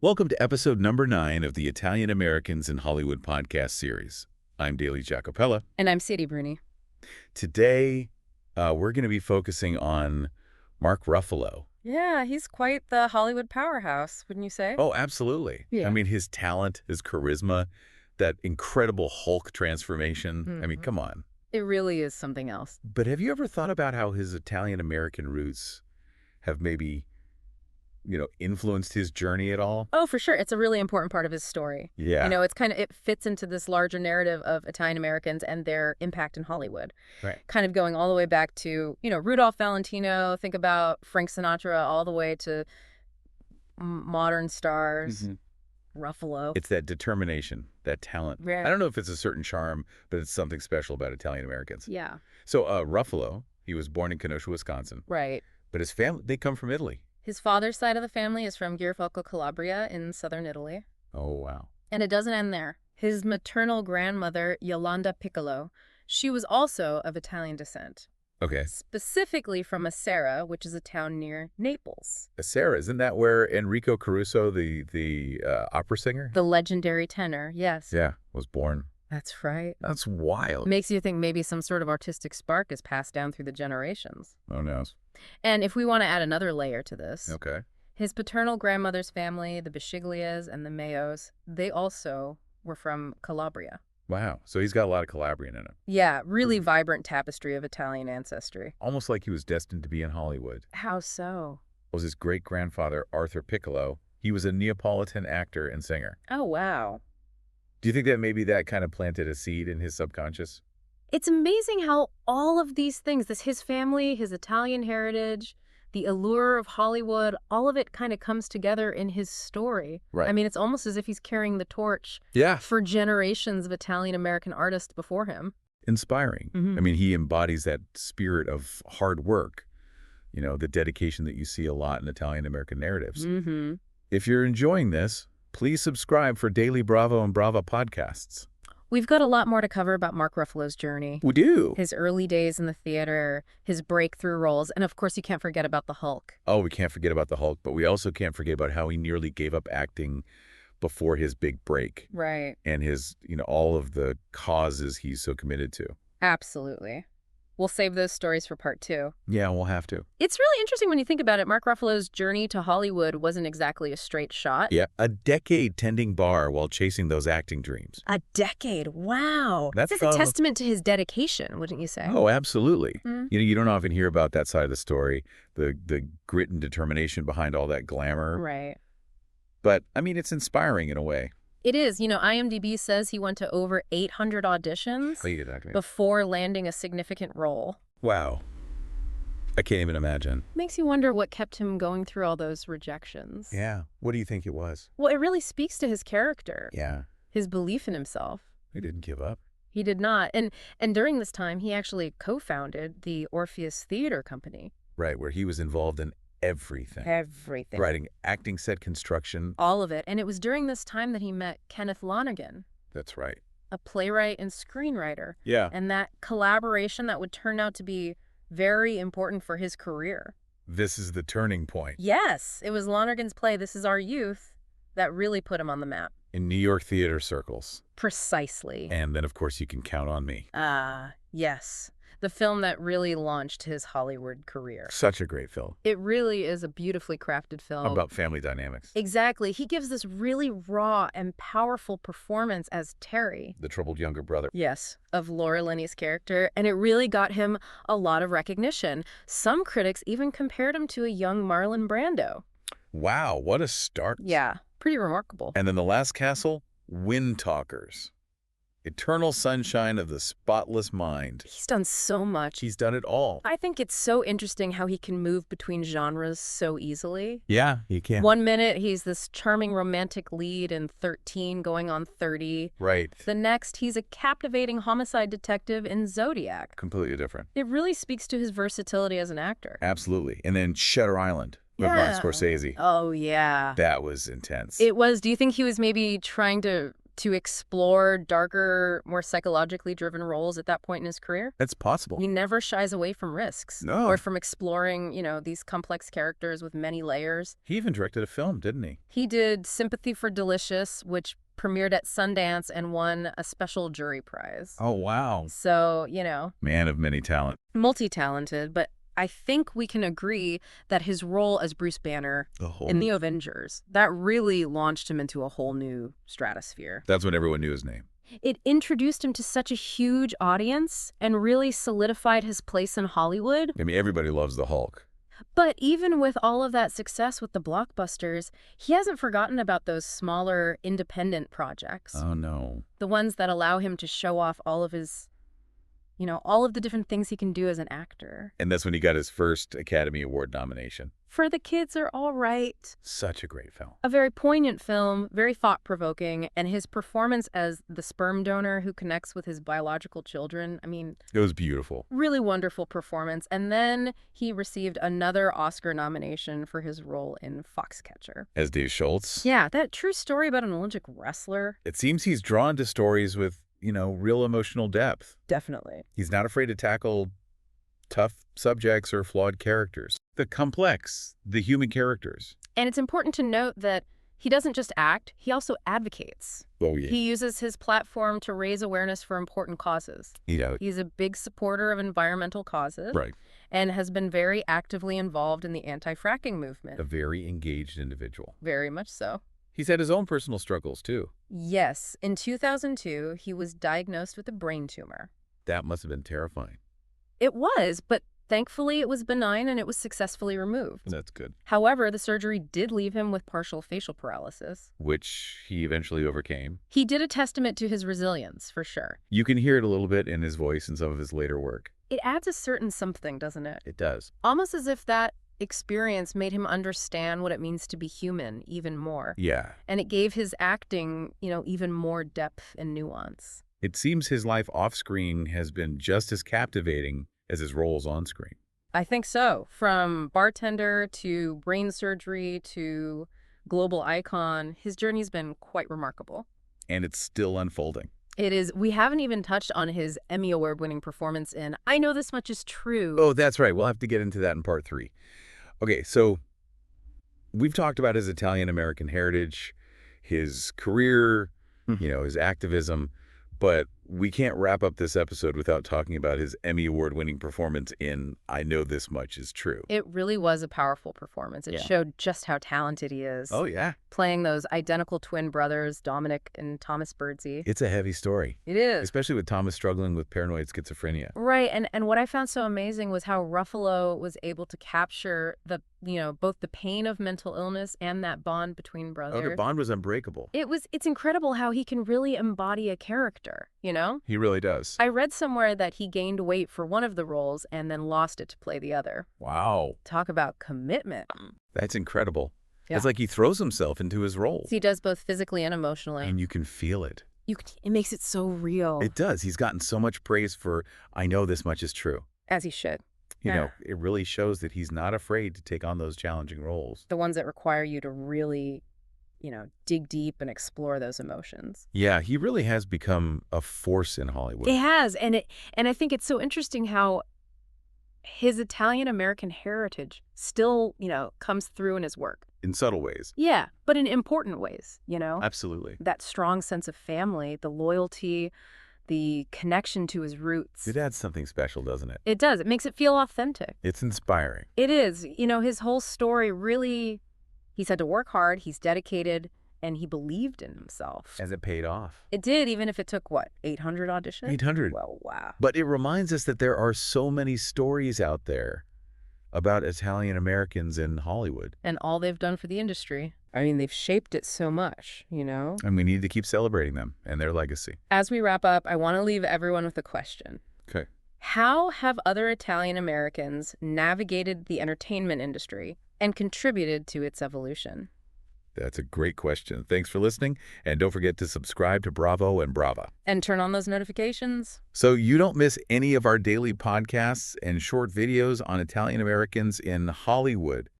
Welcome to episode number 9 of the Italian Americans in Hollywood podcast series. I'm Daley Giacopella. And I'm Sadie, Bruni. Today, we're going to be focusing on Mark Ruffalo. Yeah, he's quite the Hollywood powerhouse, wouldn't you say? Oh, absolutely. Yeah. I mean, his talent, his charisma, that incredible Hulk transformation. I mean, come on. It really is something else. But have you ever thought about how his Italian-American roots have maybe, influenced his journey at all? Oh, for sure. It's a really important part of his story. Yeah. It fits into this larger narrative of Italian Americans and their impact in Hollywood. Right. Kind of going all the way back to, Rudolph Valentino, think about Frank Sinatra, all the way to modern stars, Ruffalo. It's that determination, that talent. Right. I don't know if it's a certain charm, but it's something special about Italian Americans. Yeah. So Ruffalo, he was born in Kenosha, Wisconsin. Right. But his family, they come from Italy. His father's side of the family is from Giacopella, Calabria in southern Italy. Oh, wow. And it doesn't end there. His maternal grandmother, Yolanda Piccolo, she was also of Italian descent. Okay. Specifically from Acerra, which is a town near Naples. Acerra, isn't that where Enrico Caruso, the opera singer? The legendary tenor, yes. Yeah, was born. That's right. That's wild. Makes you think maybe some sort of artistic spark is passed down through the generations. Oh, no. And if we want to add another layer to this, Okay. his paternal grandmother's family, the Bisciglias and the Mayos, they also were from Calabria. Wow. So he's got a lot of Calabrian in him. Yeah, really vibrant tapestry of Italian ancestry. Almost like he was destined to be in Hollywood. How so? Was his great-grandfather, Arthur Piccolo. He was a Neapolitan actor and singer. Oh, wow. Do you think that maybe that kind of planted a seed in his subconscious? It's amazing how all of these things, his family, his Italian heritage, the allure of Hollywood, all of it kind of comes together in his story. Right. I mean, it's almost as if he's carrying the torch Yeah. for generations of Italian-American artists before him. Inspiring. I mean, he embodies that spirit of hard work, the dedication that you see a lot in Italian-American narratives. If you're enjoying this, please subscribe for daily Bravo and Brava podcasts. We've got a lot more to cover about Mark Ruffalo's journey. We do. His early days in the theater, his breakthrough roles, and of course you can't forget about the Hulk. Oh, we can't forget about the Hulk, but we also can't forget about how he nearly gave up acting before his big break. Right. And his, all of the causes he's so committed to. Absolutely. We'll save those stories for part 2. Yeah, we'll have to. It's really interesting when you think about it. Mark Ruffalo's journey to Hollywood wasn't exactly a straight shot. Yeah, a decade tending bar while chasing those acting dreams. A decade. Wow. That's a testament to his dedication, wouldn't you say? Oh, absolutely. You don't often hear about that side of the story, the grit and determination behind all that glamour. Right. But, I mean, it's inspiring in a way. It is. IMDb says he went to over 800 auditions before landing a significant role. Wow. I can't even imagine. Makes you wonder what kept him going through all those rejections. Yeah. What do you think it was? Well, it really speaks to his character. Yeah. His belief in himself. He didn't give up. He did not. And during this time, he actually co-founded the Orpheus Theater Company. Right, where he was involved in everything. Everything. Writing, acting, set construction. All of it. And it was during this time that he met Kenneth Lonergan. That's right. A playwright and screenwriter. Yeah. And that collaboration that would turn out to be very important for his career. This is the turning point. Yes. It was Lonergan's play, This Is Our Youth, that really put him on the map. In New York theater circles. Precisely. And then, of course, You Can Count on Me. Yes. The film that really launched his Hollywood career. Such a great film. It really is a beautifully crafted film. About family dynamics. Exactly. He gives this really raw and powerful performance as Terry. The troubled younger brother. Yes, of Laura Linney's character, and it really got him a lot of recognition. Some critics even compared him to a young Marlon Brando. Wow, what a start. Yeah, pretty remarkable. And then The Last Castle, Wind Talkers. Eternal sunshine of the spotless mind. He's done so much. He's done it all. I think it's so interesting how he can move between genres so easily. Yeah, he can. 1 minute, he's this charming romantic lead in 13 going on 30. Right. The next, he's a captivating homicide detective in Zodiac. Completely different. It really speaks to his versatility as an actor. Absolutely. And then Shutter Island with Martin Scorsese. Oh, yeah. That was intense. It was. Do you think he was maybe trying to to explore darker, more psychologically driven roles at that point in his career. That's possible. He never shies away from risks. No. Or from exploring, these complex characters with many layers. He even directed a film, didn't he? He did Sympathy for Delicious, which premiered at Sundance and won a special jury prize. Oh, wow. So, Man of many talent. multi-talented, but I think we can agree that his role as Bruce Banner in The Avengers, that really launched him into a whole new stratosphere. That's when everyone knew his name. It introduced him to such a huge audience and really solidified his place in Hollywood. I mean, everybody loves the Hulk. But even with all of that success with the blockbusters, he hasn't forgotten about those smaller, independent projects. Oh, no. The ones that allow him to show off all of his, all of the different things he can do as an actor. And that's when he got his first Academy Award nomination. For the Kids Are All Right. Such a great film. A very poignant film, very thought-provoking, and his performance as the sperm donor who connects with his biological children, It was beautiful. really wonderful performance. And then he received another Oscar nomination for his role in Foxcatcher. As Dave Schultz. Yeah, that true story about an Olympic wrestler. It seems he's drawn to stories with, real emotional depth. Definitely. He's not afraid to tackle tough subjects or flawed characters. The complex, the human characters. And it's important to note that he doesn't just act, he also advocates. Oh, yeah. He uses his platform to raise awareness for important causes. He's a big supporter of environmental causes. Right. And has been very actively involved in the anti-fracking movement. A very engaged individual. Very much so. He's had his own personal struggles, too. Yes. In 2002, he was diagnosed with a brain tumor. That must have been terrifying. It was, but thankfully it was benign and it was successfully removed. That's good. However, the surgery did leave him with partial facial paralysis. Which he eventually overcame. He did a testament to his resilience, for sure. You can hear it a little bit in his voice in some of his later work. It adds a certain something, doesn't it? It does. Almost as if that experience made him understand what it means to be human even more. Yeah. And it gave his acting, even more depth and nuance. It seems his life off-screen has been just as captivating as his roles on-screen. I think so. From bartender to brain surgery to global icon, his journey's been quite remarkable. And it's still unfolding. It is. We haven't even touched on his Emmy Award-winning performance in I Know This Much Is True. Oh, that's right. We'll have to get into that in part 3. Okay, so we've talked about his Italian-American heritage, his career, his activism, but we can't wrap up this episode without talking about his Emmy Award-winning performance in I Know This Much Is True. It really was a powerful performance. It showed just how talented he is. Oh, yeah. Playing those identical twin brothers, Dominic and Thomas Birdsey. It's a heavy story. It is. Especially with Thomas struggling with paranoid schizophrenia. Right, and what I found so amazing was how Ruffalo was able to capture the, both the pain of mental illness and that bond between brothers. Oh, the bond was unbreakable. It's incredible how he can really embody a character, He really does. I read somewhere that he gained weight for one of the roles and then lost it to play the other. Wow. Talk about commitment. That's incredible. Yeah. It's like he throws himself into his roles. He does both physically and emotionally. And you can feel it. It makes it so real. It does. He's gotten so much praise for I Know This Much Is True. As he should. It really shows that he's not afraid to take on those challenging roles. The ones that require you to really, dig deep and explore those emotions. Yeah, he really has become a force in Hollywood. It has. And I think it's so interesting how his Italian-American heritage still, comes through in his work. In subtle ways. Yeah, but in important ways, Absolutely. That strong sense of family, the loyalty, the connection to his roots. It adds something special, doesn't it? It does. It makes it feel authentic. It's inspiring. It is. His whole story really, he's had to work hard, he's dedicated, and he believed in himself. As it paid off. It did, even if it took, 800 auditions? 800. Well, wow. But it reminds us that there are so many stories out there about Italian Americans in Hollywood. And all they've done for the industry. They've shaped it so much, And we need to keep celebrating them and their legacy. As we wrap up, I want to leave everyone with a question. Okay. How have other Italian Americans navigated the entertainment industry and contributed to its evolution? That's a great question. Thanks for listening, and don't forget to subscribe to Bravo and Brava. And turn on those notifications. So you don't miss any of our daily podcasts and short videos on Italian Americans in Hollywood.